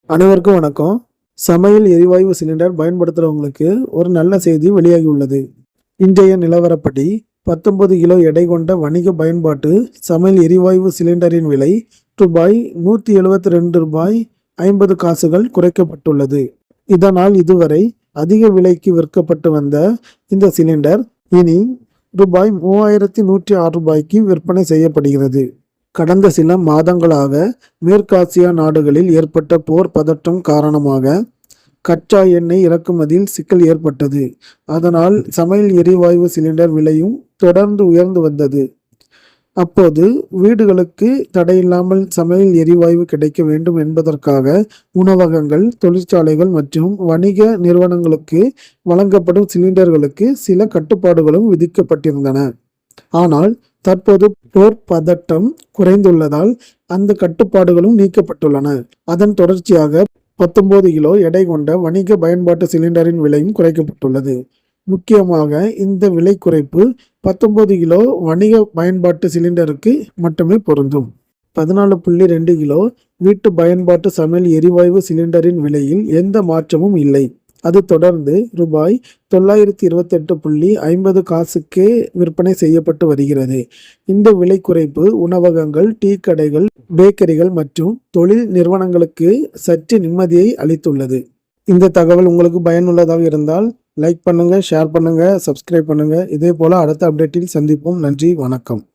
அனைவருக்கும் வணக்கம். சமையல் எரிவாயு சிலிண்டர் பயன்படுத்துகிறவங்களுக்கு ஒரு நல்ல செய்தி வெளியாகி உள்ளது. இன்றைய நிலவரப்படி 19 கிலோ எடை கொண்ட வணிக பயன்பாட்டு சமையல் எரிவாயு சிலிண்டரின் விலை ரூபாய் 172.50 குறைக்கப்பட்டுள்ளது. இதனால் இதுவரை அதிக விலைக்கு விற்கப்பட்டு வந்த இந்த சிலிண்டர் இனி ரூபாய் 3106 விற்பனை செய்யப்படுகிறது. கடந்த சில மாதங்களாக மேற்காசிய நாடுகளில் ஏற்பட்ட போர் பதட்டம் காரணமாக கச்சா எண்ணெய் இறக்குமதியில் சிக்கல் ஏற்பட்டது. அதனால் சமையல் எரிவாயு சிலிண்டர் விலையும் தொடர்ந்து உயர்ந்து வந்தது. அப்போது வீடுகளுக்கு தடையில்லாமல் சமையல் எரிவாயு கிடைக்க வேண்டும் என்பதற்காக உணவகங்கள், தொழிற்சாலைகள் மற்றும் வணிக நிறுவனங்களுக்கு வழங்கப்படும் சிலிண்டர்களுக்கு சில கட்டுப்பாடுகளும் விதிக்கப்பட்டிருந்தன. ஆனால் தற்போது போர் பதட்டம் குறைந்துள்ளதால் அந்த கட்டுப்பாடுகளும் நீக்கப்பட்டுள்ளன. அதன் தொடர்ச்சியாக 19 கிலோ எடை கொண்ட வணிக பயன்பாட்டு சிலிண்டரின் விலையும் குறைக்கப்பட்டுள்ளது. முக்கியமாக இந்த விலை குறைப்பு 19 கிலோ வணிக பயன்பாட்டு சிலிண்டருக்கு மட்டுமே பொருந்தும். 14.2 கிலோ வீட்டு பயன்பாட்டு சமையல் எரிவாயு சிலிண்டரின் விலையில் எந்த மாற்றமும் இல்லை. அது தொடர்ந்து ரூபாய் 928.50 விற்பனை செய்யப்பட்டு வருகிறது. இந்த விலை குறைப்பு உணவகங்கள், டீ கடைகள், பேக்கரிகள் மற்றும் தொழில் நிறுவனங்களுக்கு சற்று நிம்மதியை அளித்துள்ளது. இந்த தகவல் உங்களுக்கு பயனுள்ளதாக இருந்தால் லைக் பண்ணுங்க, ஷேர் பண்ணுங்க, சப்ஸ்கிரைப் பண்ணுங்க. இதே போல அடுத்த அப்டேட்டில் சந்திப்போம். நன்றி, வணக்கம்.